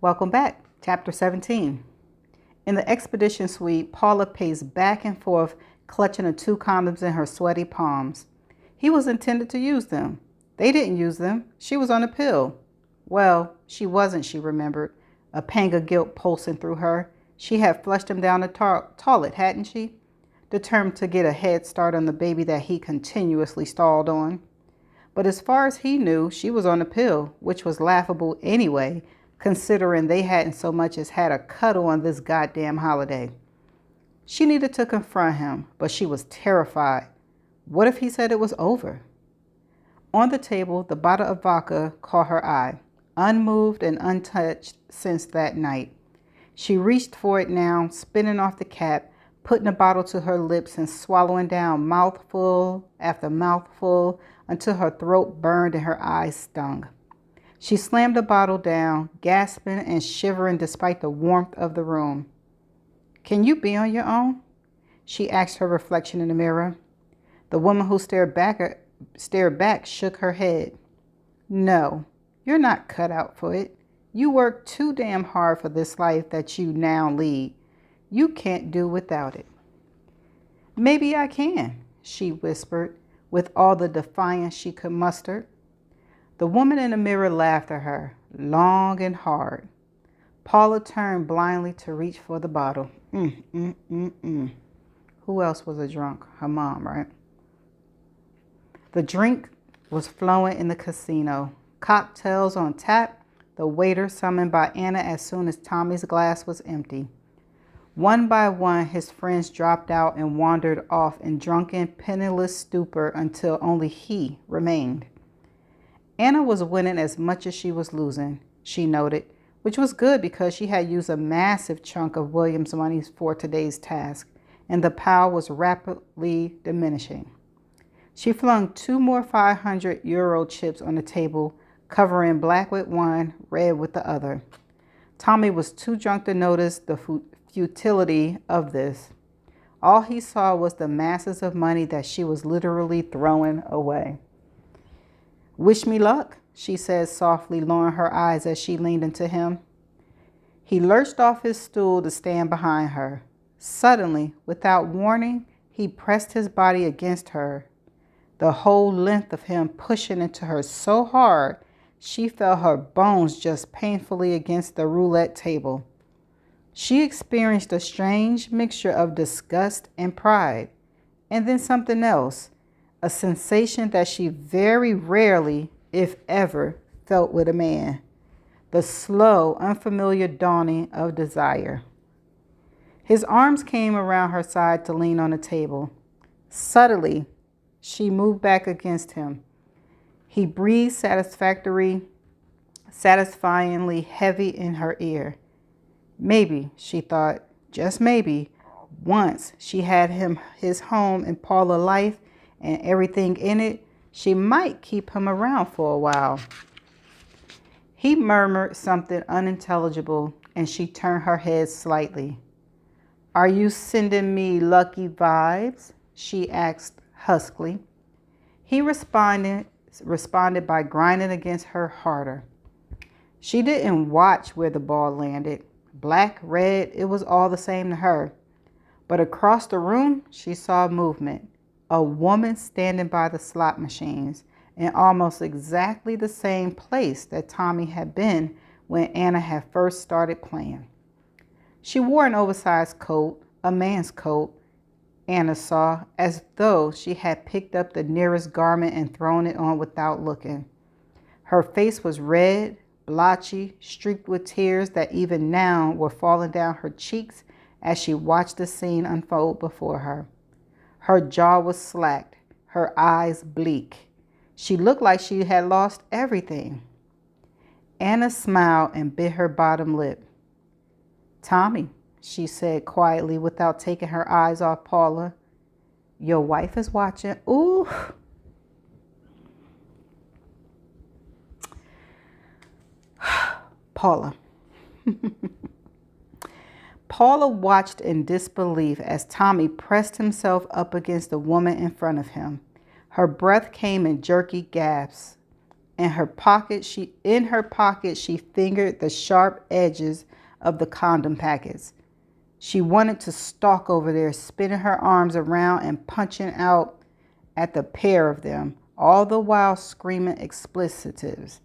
Welcome back. Chapter 17. In the expedition suite, Paula paced back and forth, clutching the two condoms in her sweaty palms. He was intended to use them. They didn't use them. She was on a pill. Well, she wasn't, she remembered, a pang of guilt pulsing through her. She had flushed him down the toilet, hadn't she? Determined to get a head start on the baby that he continuously stalled on. But as far as he knew, she was on a pill, which was laughable anyway, considering they hadn't so much as had a cuddle on this goddamn holiday. She needed to confront him, but she was terrified. What if he said it was over? On the table, the bottle of vodka caught her eye, unmoved and untouched since that night. She reached for it now, spinning off the cap, putting the bottle to her lips and swallowing down mouthful after mouthful until her throat burned and her eyes stung. She slammed the bottle down, gasping and shivering despite the warmth of the room. "Can you be on your own?" she asked her reflection in the mirror. The woman who stared back shook her head. "No, you're not cut out for it. You work too damn hard for this life that you now lead. You can't do without it." "Maybe I can," she whispered, with all the defiance she could muster. The woman in the mirror laughed at her, long and hard. Paula turned blindly to reach for the bottle. Who else was a drunk? Her mom, right? The drink was flowing in the casino. Cocktails on tap, the waiter summoned by Anna as soon as Tommy's glass was empty. One by one, his friends dropped out and wandered off in drunken, penniless stupor until only he remained. Anna was winning as much as she was losing, she noted, which was good because she had used a massive chunk of William's money for today's task, and the pile was rapidly diminishing. She flung 2 more 500 euro chips on the table, covering black with one, red with the other. Tommy was too drunk to notice the futility of this. All he saw was the masses of money that she was literally throwing away. "Wish me luck," she said softly, lowering her eyes as she leaned into him. He lurched off his stool to stand behind her. Suddenly, without warning, he pressed his body against her, the whole length of him pushing into her so hard she felt her bones just painfully against the roulette table. She experienced a strange mixture of disgust and pride, and then something else, a sensation that she very rarely, if ever, felt with a man, the slow, unfamiliar dawning of desire. His arms came around her side to lean on the table. Subtly, she moved back against him. He breathed satisfyingly heavy in her ear. Maybe, she thought, just maybe, once she had his home and Paula life and everything in it, she might keep him around for a while. He murmured something unintelligible, and she turned her head slightly. "Are you sending me lucky vibes?" she asked huskily. He responded by grinding against her harder. She didn't watch where the ball landed. Black, red, it was all the same to her. But across the room, she saw movement. A woman standing by the slot machines in almost exactly the same place that Tommy had been when Anna had first started playing. She wore an oversized coat, a man's coat, Anna saw, as though she had picked up the nearest garment and thrown it on without looking. Her face was red, blotchy, streaked with tears that even now were falling down her cheeks as she watched the scene unfold before her. Her jaw was slacked, her eyes bleak. She looked like she had lost everything. Anna smiled and bit her bottom lip. "Tommy," she said quietly without taking her eyes off Paula, "your wife is watching." Ooh. Paula. Paula watched in disbelief as Tommy pressed himself up against the woman in front of him. Her breath came in jerky gasps. In her pocket she fingered the sharp edges of the condom packets. She wanted to stalk over there, spinning her arms around and punching out at the pair of them, all the while screaming explicitives.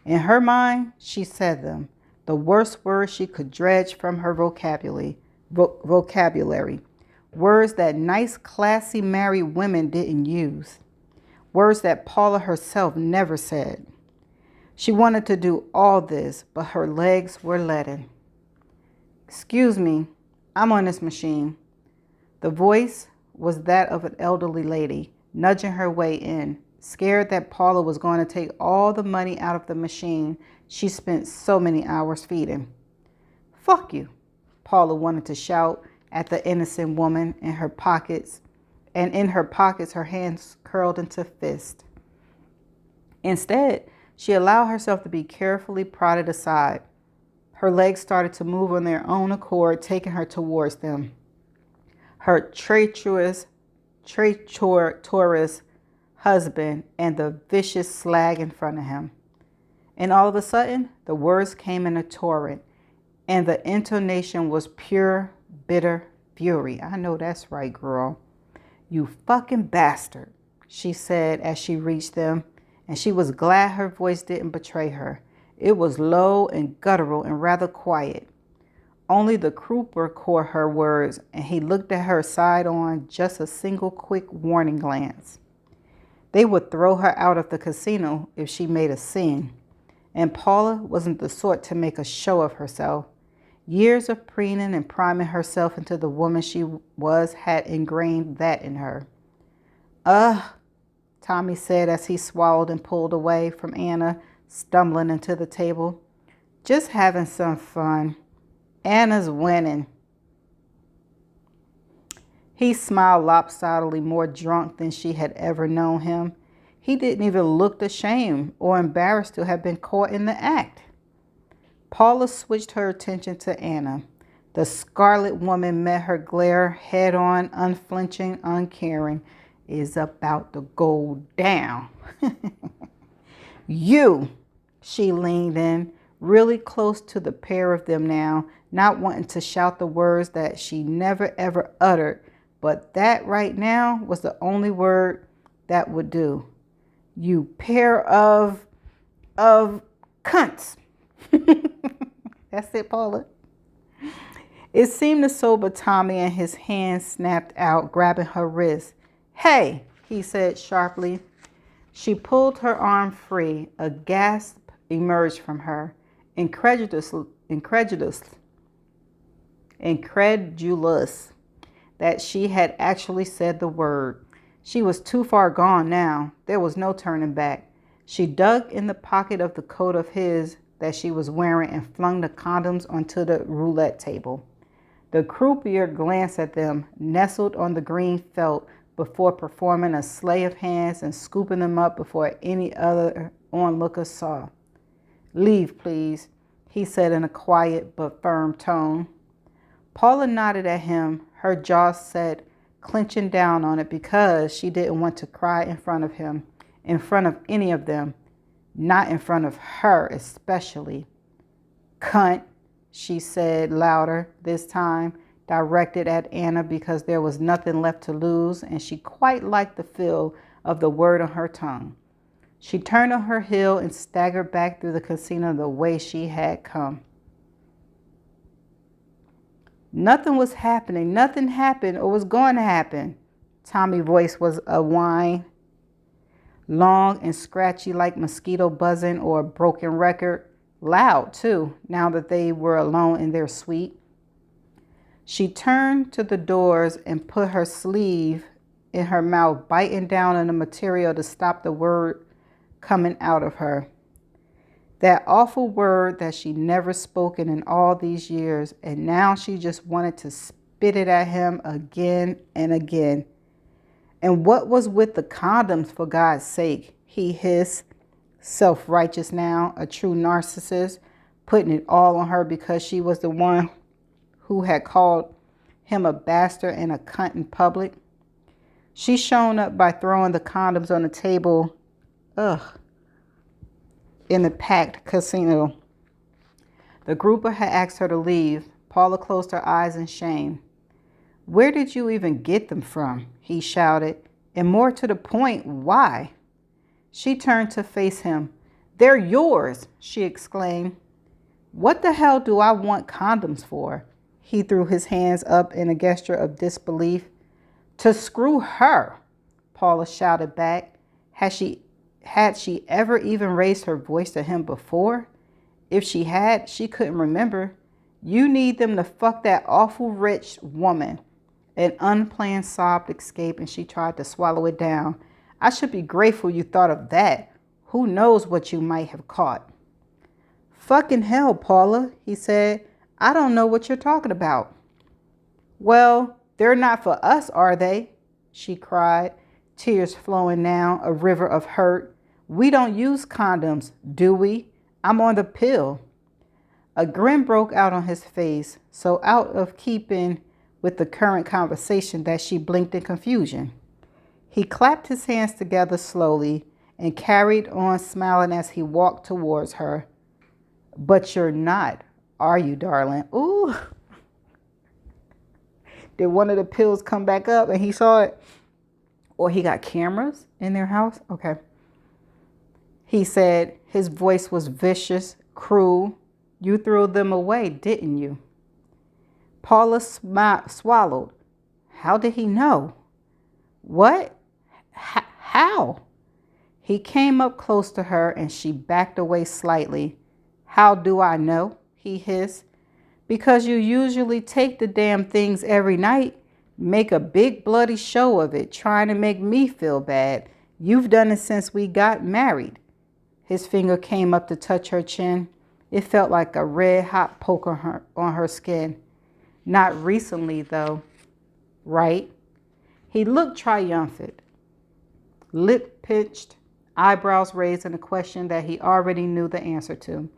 In her mind, she said them, the worst words she could dredge from her vocabulary. Words that nice, classy married women didn't use. Words that Paula herself never said. She wanted to do all this, but her legs were leaden. Excuse me, I'm on this machine. The voice was that of an elderly lady, nudging her way in, scared that Paula was going to take all the money out of the machine she spent so many hours feeding. Fuck you, Paula wanted to shout at the innocent woman in her pockets, and in her pockets her hands curled into fists. Instead, she allowed herself to be carefully prodded aside. Her legs started to move on their own accord, taking her towards them. Her traitorous husband and the vicious slag in front of him. And all of a sudden, the words came in a torrent, and the intonation was pure, bitter fury. I know that's right, girl. You fucking bastard, she said as she reached them, and she was glad her voice didn't betray her. It was low and guttural and rather quiet. Only the Cooper caught her words, and he looked at her side on, just a single quick warning glance. They would throw her out of the casino if she made a scene, and Paula wasn't the sort to make a show of herself. Years of preening and priming herself into the woman she was had ingrained that in her. Tommy said as he swallowed and pulled away from Anna, stumbling into the table. Just having some fun. Anna's winning. He smiled lopsidedly, more drunk than she had ever known him. He didn't even look ashamed or embarrassed to have been caught in the act. Paula switched her attention to Anna. The scarlet woman met her glare head on, unflinching, uncaring. Is about to go down. You, she leaned in, really close to the pair of them now, not wanting to shout the words that she never ever uttered, but that right now was the only word that would do. You pair of cunts. That's it, Paula. It seemed to sober Tommy, and his hand snapped out, grabbing her wrist. Hey, he said sharply. She pulled her arm free. A gasp emerged from her. Incredulous that she had actually said the word. She was too far gone now. There was no turning back. She dug in the pocket of the coat of his that she was wearing and flung the condoms onto the roulette table. The croupier glanced at them, nestled on the green felt before performing a sleigh of hands and scooping them up before any other onlooker saw. Leave, please, he said in a quiet but firm tone. Paula nodded at him, her jaw set, clenching down on it because she didn't want to cry in front of him, in front of any of them, not in front of her especially. Cunt, she said louder this time, directed at Anna because there was nothing left to lose, and she quite liked the feel of the word on her tongue. She turned on her heel and staggered back through the casino the way she had come. Nothing was happening. Nothing happened or was going to happen. Tommy's voice was a whine, long and scratchy like mosquito buzzing or a broken record. Loud, too, now that they were alone in their suite. She turned to the doors and put her sleeve in her mouth, biting down on the material to stop the word coming out of her. That awful word that she never spoken in all these years, and now she just wanted to spit it at him again and again. And what was with the condoms, for God's sake? He hissed, self-righteous now, a true narcissist, putting it all on her because she was the one who had called him a bastard and a cunt in public. She shown up by throwing the condoms on the table. Ugh. in the packed casino. The grouper had asked her to leave. Paula closed her eyes in shame. "Where did you even get them from?" he shouted. "And more to the point, why?" She turned to face him. "They're yours," she exclaimed. "What the hell do I want condoms for?" He threw his hands up in a gesture of disbelief. "To screw her," Paula shouted back. Had she ever even raised her voice to him before? If she had, she couldn't remember. "You need them to fuck that awful rich woman." An unplanned sob escaped and she tried to swallow it down. "I should be grateful you thought of that. Who knows what you might have caught." "Fucking hell, Paula," he said. "I don't know what you're talking about." "Well, they're not for us, are they?" she cried, tears flowing down a river of hurt. "We don't use condoms, do we? I'm on the pill." A grin broke out on his face, so out of keeping with the current conversation that she blinked in confusion. He clapped his hands together slowly and carried on smiling as he walked towards her. "But you're not, are you, darling?" Ooh. Did one of the pills come back up and he saw it? Or he got cameras in their house? Okay. He said, his voice was vicious, cruel. "You threw them away, didn't you?" Paula swallowed. How did he know? What? How? He came up close to her and she backed away slightly. "How do I know?" he hissed. "Because you usually take the damn things every night. Make a big bloody show of it, trying to make me feel bad. You've done it since we got married." His finger came up to touch her chin. It felt like a red hot poke on her skin. "Not recently, though, right?" He looked triumphant, lip pinched, eyebrows raised in a question that he already knew the answer to.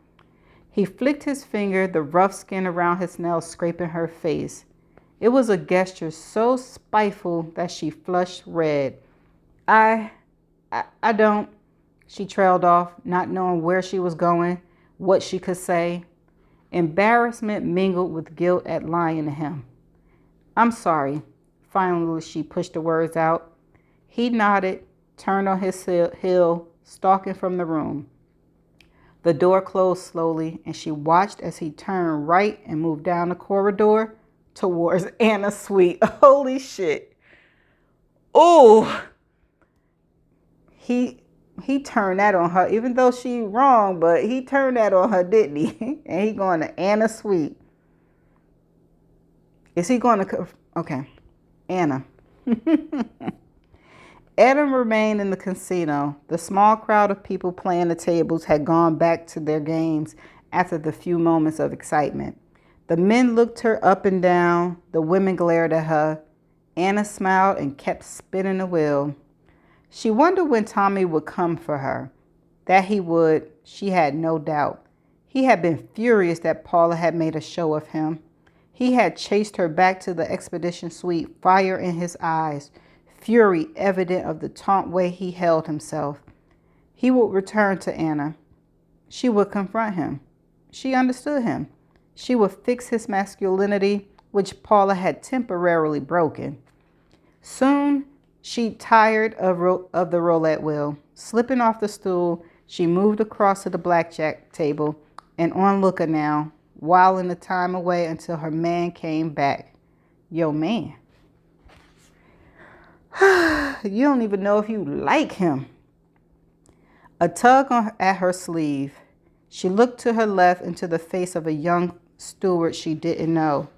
He flicked his finger, the rough skin around his nails scraping her face. It was a gesture so spiteful that she flushed red. I don't," she trailed off, not knowing where she was going, what she could say. Embarrassment mingled with guilt at lying to him. "I'm sorry." Finally, she pushed the words out. He nodded, turned on his heel, stalking from the room. The door closed slowly, and she watched as he turned right and moved down the corridor towards Anna's suite. Holy shit. Oh, he turned that on her, even though she wrong, but he turned that on her, didn't he? And he going to Anna's suite. Is he going to... Okay, Anna. Adam remained in the casino. The small crowd of people playing the tables had gone back to their games after the few moments of excitement. The men looked her up and down. The women glared at her. Anna smiled and kept spinning the wheel. She wondered when Tommy would come for her. That he would, she had no doubt. He had been furious that Paula had made a show of him. He had chased her back to the expedition suite, fire in his eyes, fury evident of the taunt way he held himself. He would return to Anna. She would confront him. She understood him. She would fix his masculinity, which Paula had temporarily broken. Soon, she tired of the roulette wheel. Slipping off the stool, she moved across to the blackjack table, an onlooker now, whiling the time away until her man came back. Yo, man. You don't even know if you like him. A tug at her sleeve. She looked to her left into the face of a young steward she didn't know.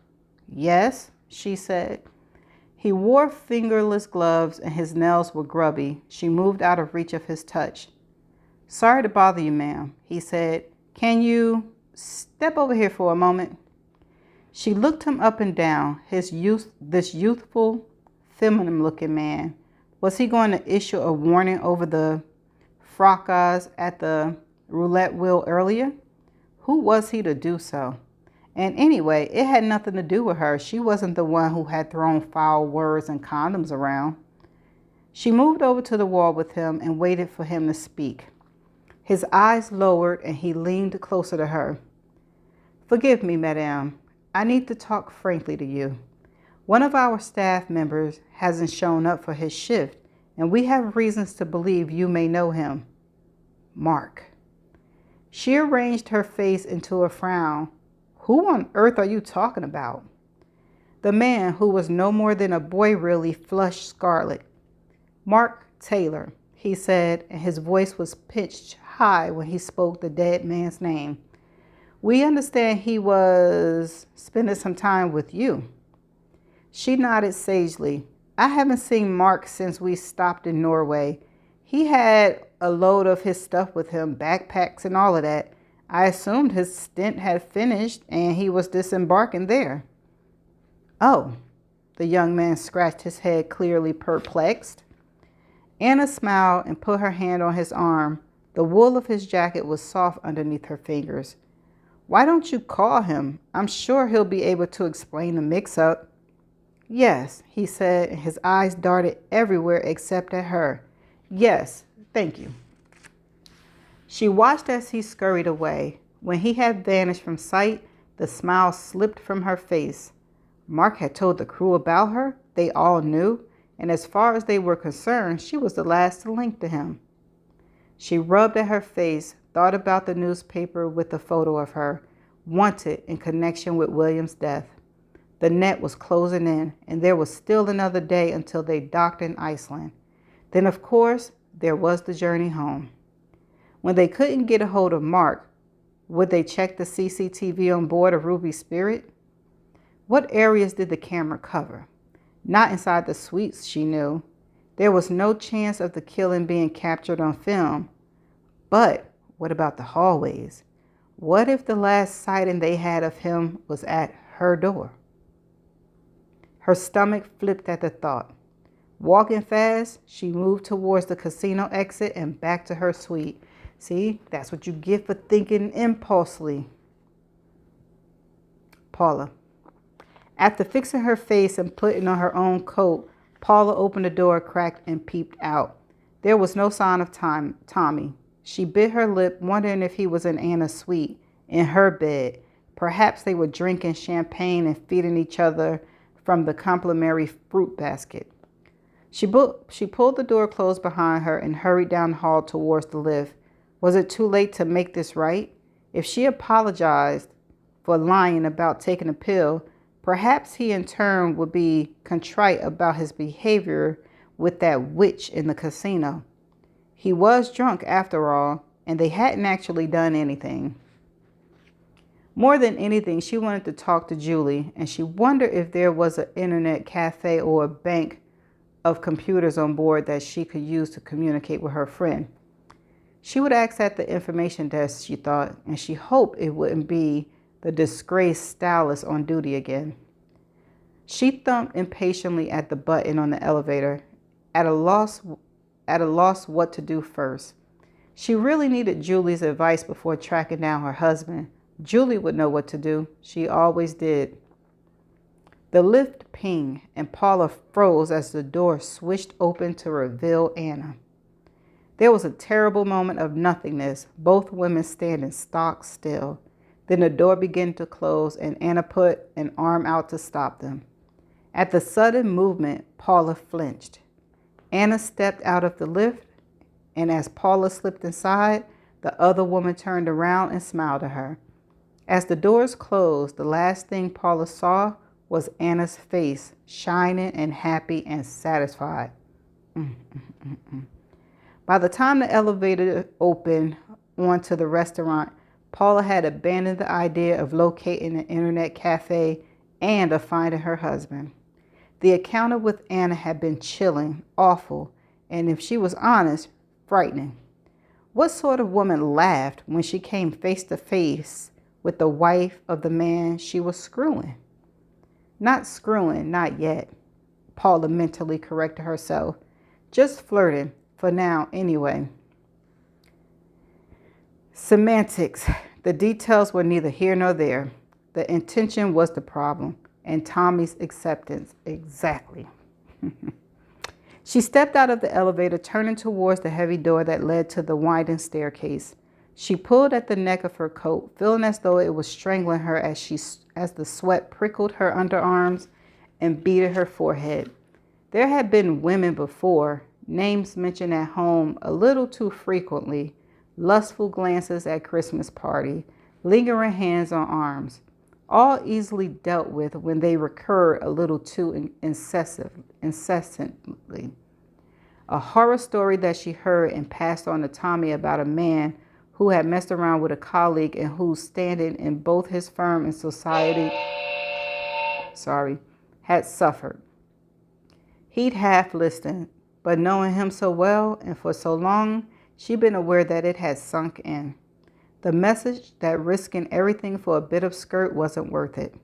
"Yes," she said. He wore fingerless gloves and his nails were grubby. She moved out of reach of his touch. "Sorry to bother you, ma'am," he said. "Can you step over here for a moment?" She looked him up and down. This youthful, feminine-looking man. Was he going to issue a warning over the fracas at the roulette wheel earlier? Who was he to do so? And anyway, it had nothing to do with her. She wasn't the one who had thrown foul words and condoms around. She moved over to the wall with him and waited for him to speak. His eyes lowered and he leaned closer to her. Forgive me, madame. I need to talk frankly to you. One of our staff members hasn't shown up for his shift, and we have reasons to believe you may know him. Mark. She arranged her face into a frown. Who on earth are you talking about? The man who was no more than a boy really flushed scarlet. Mark Taylor, he said, and his voice was pitched high when he spoke the dead man's name. We understand he was spending some time with you. She nodded sagely. I haven't seen Mark since we stopped in Norway. He had a load of his stuff with him, backpacks and all of that. I assumed his stint had finished and he was disembarking there. Oh, the young man scratched his head, clearly perplexed. Anna smiled and put her hand on his arm. The wool of his jacket was soft underneath her fingers. Why don't you call him? I'm sure he'll be able to explain the mix-up. Yes, he said, and his eyes darted everywhere except at her. Yes, thank you. She watched as he scurried away. When he had vanished from sight, the smile slipped from her face. Mark had told the crew about her. They all knew, and as far as they were concerned, she was the last to link to him. She rubbed at her face, thought about the newspaper with the photo of her, wanted in connection with William's death. The net was closing in, and there was still another day until they docked in Iceland. Then, of course, there was the journey home. When they couldn't get a hold of Mark, would they check the CCTV on board of Ruby Spirit? What areas did the camera cover? Not inside the suites, she knew. There was no chance of the killing being captured on film. But what about the hallways? What if the last sighting they had of him was at her door? Her stomach flipped at the thought. Walking fast, she moved towards the casino exit and back to her suite. See, that's what you get for thinking impulsively. Paula. After fixing her face and putting on her own coat, Paula opened the door, cracked, and peeped out. There was no sign of Tommy. She bit her lip, wondering if he was in Anna's suite, in her bed. Perhaps they were drinking champagne and feeding each other from the complimentary fruit basket. She pulled the door closed behind her and hurried down the hall towards the lift. Was it too late to make this right? If she apologized for lying about taking a pill, perhaps he in turn would be contrite about his behavior with that witch in the casino. He was drunk after all, and they hadn't actually done anything. More than anything, she wanted to talk to Julie, and she wondered if there was an internet cafe or a bank of computers on board that she could use to communicate with her friend. She would ask at the information desk, she thought, and she hoped it wouldn't be the disgraced stylist on duty again. She thumped impatiently at the button on the elevator, at a loss what to do first. She really needed Julie's advice before tracking down her husband. Julie would know what to do. She always did. The lift pinged, and Paula froze as the door swished open to reveal Anna. There was a terrible moment of nothingness, both women standing stock still. Then the door began to close, and Anna put an arm out to stop them. At the sudden movement, Paula flinched. Anna stepped out of the lift, and as Paula slipped inside, the other woman turned around and smiled at her. As the doors closed, the last thing Paula saw was Anna's face, shining and happy and satisfied. By the time the elevator opened onto the restaurant, Paula had abandoned the idea of locating an internet cafe and of finding her husband. The encounter with Anna had been chilling, awful, and if she was honest, frightening. What sort of woman laughed when she came face to face with the wife of the man she was screwing? Not screwing, not yet, Paula mentally corrected herself. Just flirting, for now anyway. Semantics. The details were neither here nor there. The intention was the problem, and Tommy's acceptance. Exactly. She stepped out of the elevator, turning towards the heavy door that led to the winding staircase. She pulled at the neck of her coat, feeling as though it was strangling her as the sweat prickled her underarms and beaded her forehead. There had been women before, names mentioned at home a little too frequently, lustful glances at Christmas party, lingering hands on arms, all easily dealt with when they recurred a little too incessantly. A horror story that she heard and passed on to Tommy about a man who had messed around with a colleague and whose standing in both his firm and society, had suffered. He'd half listened, but knowing him so well and for so long, she'd been aware that it had sunk in. The message that risking everything for a bit of skirt wasn't worth it.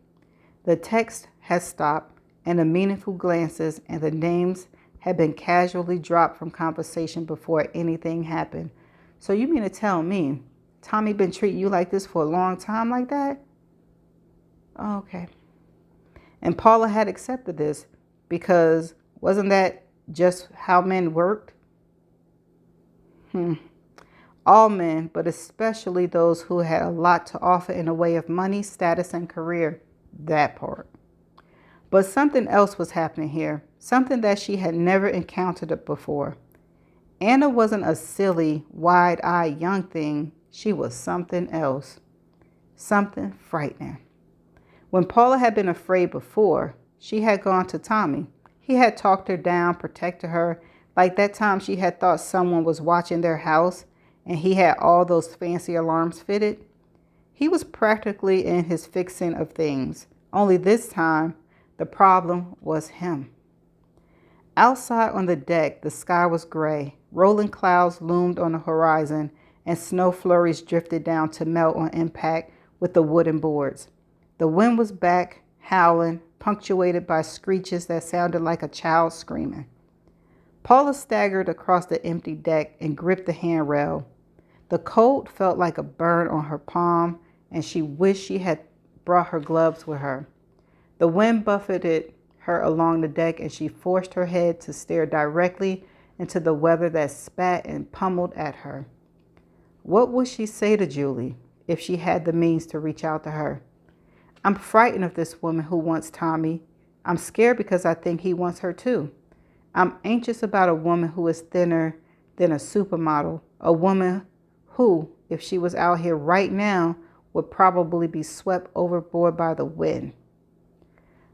The text had stopped, and the meaningful glances and the names had been casually dropped from conversation before anything happened. So you mean to tell me Tommy been treating you like this for a long time like that? Oh, okay. And Paula had accepted this because wasn't that just how men worked? All men, but especially those who had a lot to offer in the way of money, status, and career. That part. But something else was happening here, something that she had never encountered before. Anna wasn't a silly, wide-eyed young thing. She was something else, something frightening. When Paula had been afraid before, she had gone to Tommy. He had talked her down, protected her, like that time she had thought someone was watching their house and he had all those fancy alarms fitted. He was practically in his fixing of things, only this time the problem was him. Outside on the deck, the sky was gray. Rolling clouds loomed on the horizon, and snow flurries drifted down to melt on impact with the wooden boards. The wind was back, howling, punctuated by screeches that sounded like a child screaming. Paula staggered across the empty deck and gripped the handrail. The cold felt like a burn on her palm, and she wished she had brought her gloves with her. The wind buffeted her along the deck, and she forced her head to stare directly into the weather that spat and pummeled at her. What would she say to Julie if she had the means to reach out to her? I'm frightened of this woman who wants Tommy. I'm scared because I think he wants her too. I'm anxious about a woman who is thinner than a supermodel, a woman who, if she was out here right now, would probably be swept overboard by the wind.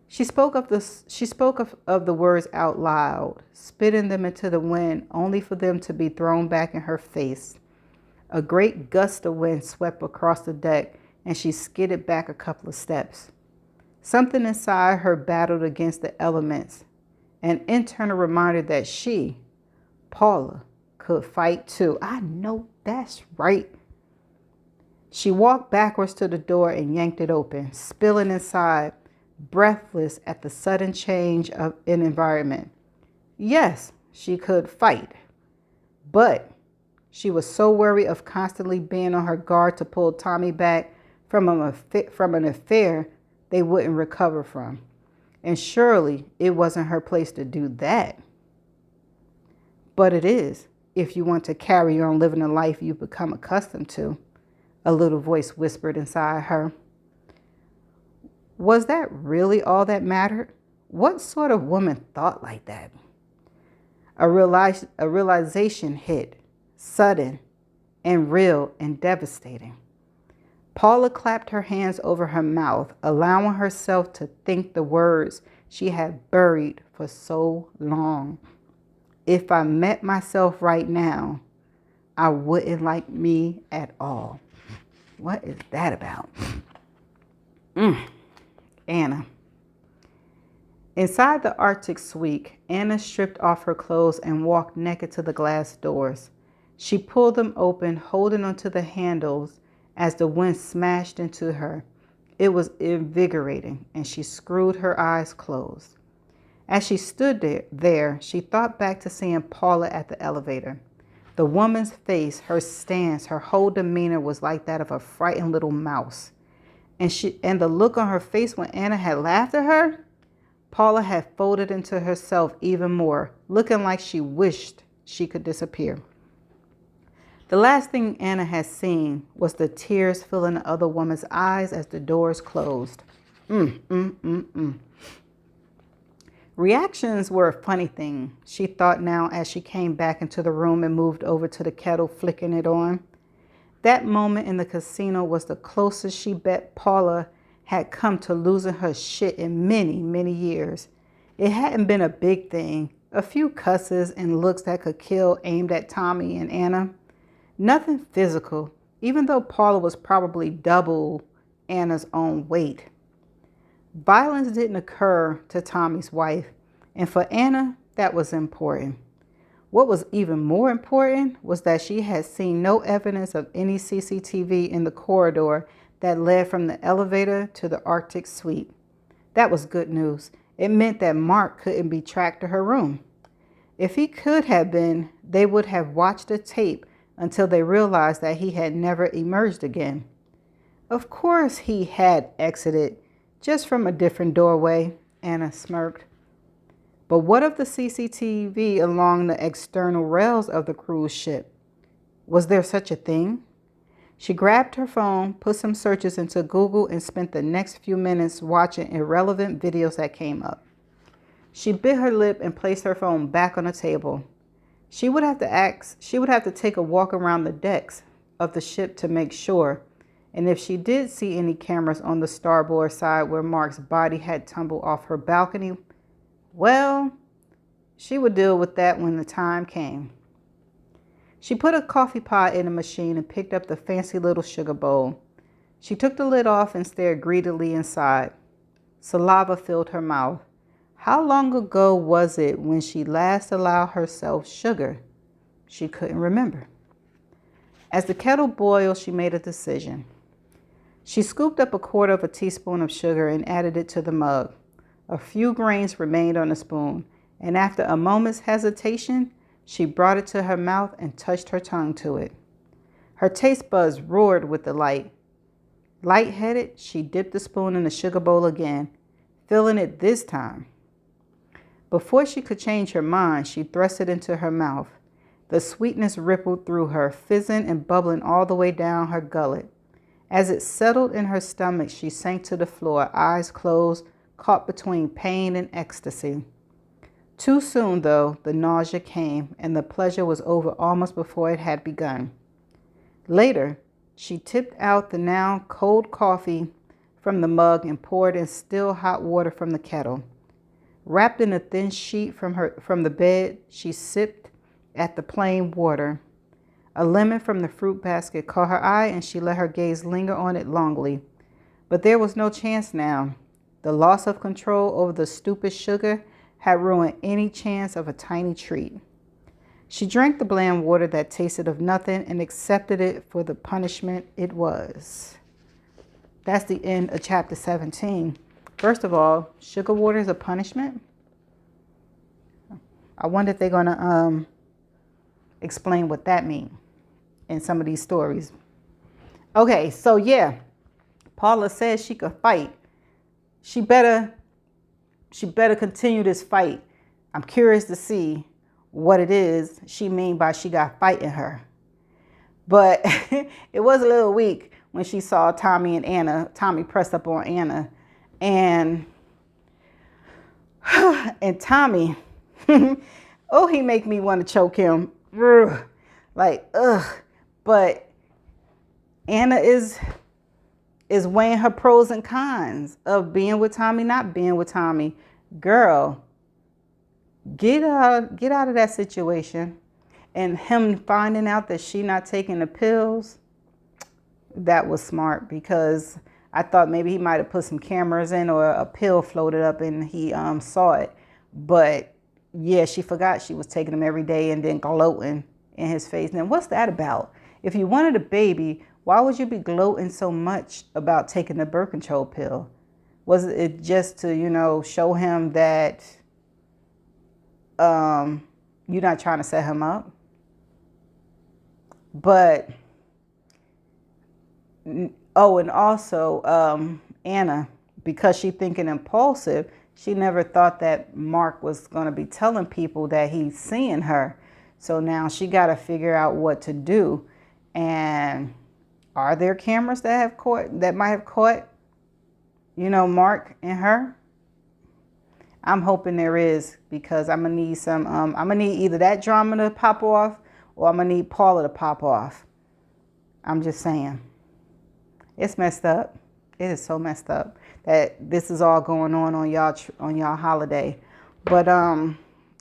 She spoke of the words out loud, spitting them into the wind, only for them to be thrown back in her face. A great gust of wind swept across the deck, and she skidded back a couple of steps. Something inside her battled against the elements, an internal reminder that she, Paula, could fight too. I know that's right. She walked backwards to the door and yanked it open, spilling inside, breathless at the sudden change of an environment. Yes, she could fight, but she was so worried of constantly being on her guard to pull Tommy back from an affair they wouldn't recover from. And surely it wasn't her place to do that. But it is, if you want to carry on living the life you've become accustomed to, a little voice whispered inside her. Was that really all that mattered? What sort of woman thought like that? A realization hit, sudden and real and devastating. Paula clapped her hands over her mouth, allowing herself to think the words she had buried for so long. If I met myself right now, I wouldn't like me at all. What is that about? Anna. Inside the Arctic suite, Anna stripped off her clothes and walked naked to the glass doors. She pulled them open, holding onto the handles as the wind smashed into her. It was invigorating, and she screwed her eyes closed. As she stood there, she thought back to seeing Paula at the elevator. The woman's face, her stance, her whole demeanor was like that of a frightened little mouse. And the look on her face when Anna had laughed at her? Paula had folded into herself even more, looking like she wished she could disappear. The last thing Anna had seen was the tears filling the other woman's eyes as the doors closed. Reactions were a funny thing, she thought now as she came back into the room and moved over to the kettle, flicking it on. That moment in the casino was the closest she bet Paula had come to losing her shit in many, many years. It hadn't been a big thing, a few cusses and looks that could kill aimed at Tommy and Anna. Nothing physical, even though Paula was probably double Anna's own weight. Violence didn't occur to Tommy's wife, and for Anna, that was important. What was even more important was that she had seen no evidence of any CCTV in the corridor that led from the elevator to the Arctic suite. That was good news. It meant that Mark couldn't be tracked to her room. If he could have been, they would have watched the tape until they realized that he had never emerged again. Of course he had exited, just from a different doorway, Anna smirked. But what of the CCTV along the external rails of the cruise ship? Was there such a thing? She grabbed her phone, put some searches into Google, and spent the next few minutes watching irrelevant videos that came up. She bit her lip and placed her phone back on the table. She would have to take a walk around the decks of the ship to make sure. And if she did see any cameras on the starboard side where Mark's body had tumbled off her balcony, well, she would deal with that when the time came. She put a coffee pot in the machine and picked up the fancy little sugar bowl. She took the lid off and stared greedily inside. Saliva filled her mouth. How long ago was it when she last allowed herself sugar? She couldn't remember. As the kettle boiled, she made a decision. She scooped up 1/4 teaspoon of sugar and added it to the mug. A few grains remained on the spoon, and after a moment's hesitation, she brought it to her mouth and touched her tongue to it. Her taste buds roared with delight. Light-headed, she dipped the spoon in the sugar bowl again, filling it this time. Before she could change her mind, she thrust it into her mouth. The sweetness rippled through her, fizzing and bubbling all the way down her gullet. As it settled in her stomach, she sank to the floor, eyes closed, caught between pain and ecstasy. Too soon, though, the nausea came, and the pleasure was over almost before it had begun. Later, she tipped out the now cold coffee from the mug and poured in still hot water from the kettle. Wrapped in a thin sheet from the bed, she sipped at the plain water. A lemon from the fruit basket caught her eye, and she let her gaze linger on it longly. But there was no chance now. The loss of control over the stupid sugar had ruined any chance of a tiny treat. She drank the bland water that tasted of nothing and accepted it for the punishment it was. That's the end of chapter 17. First of all, sugar water is a punishment? I wonder if they're going to explain what that means in some of these stories. Okay, so yeah, Paula says she could fight. She better continue this fight. I'm curious to see what it is she mean by she got fight in her. But it was a little weak when she saw Tommy and Anna. Tommy pressed up on Anna. And Tommy, oh, he make me want to choke him. Ugh. Like, ugh. But Anna is weighing her pros and cons of being with Tommy, not being with Tommy. Girl, get out of that situation. And him finding out that she not taking the pills, that was smart, because I thought maybe he might have put some cameras in or a pill floated up and he saw it. But yeah, she forgot she was taking them every day and then gloating in his face. Now, what's that about? If you wanted a baby, why would you be gloating so much about taking the birth control pill? Was it just to, show him that you're not trying to set him up? But, oh, and also Anna, because she's thinking impulsive, She never thought that Mark was going to be telling people that he's seeing her. So now she got to figure out what to do. And are there cameras that might have caught, Mark and her? I'm hoping there is, because I'm gonna need I'm gonna need either that drama to pop off, or I'm gonna need Paula to pop off. I'm just saying. It's messed up. It is so messed up that this is all going on y'all holiday. But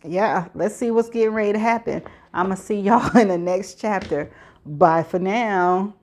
yeah, let's see what's getting ready to happen. I'm gonna see y'all in the next chapter. Bye for now.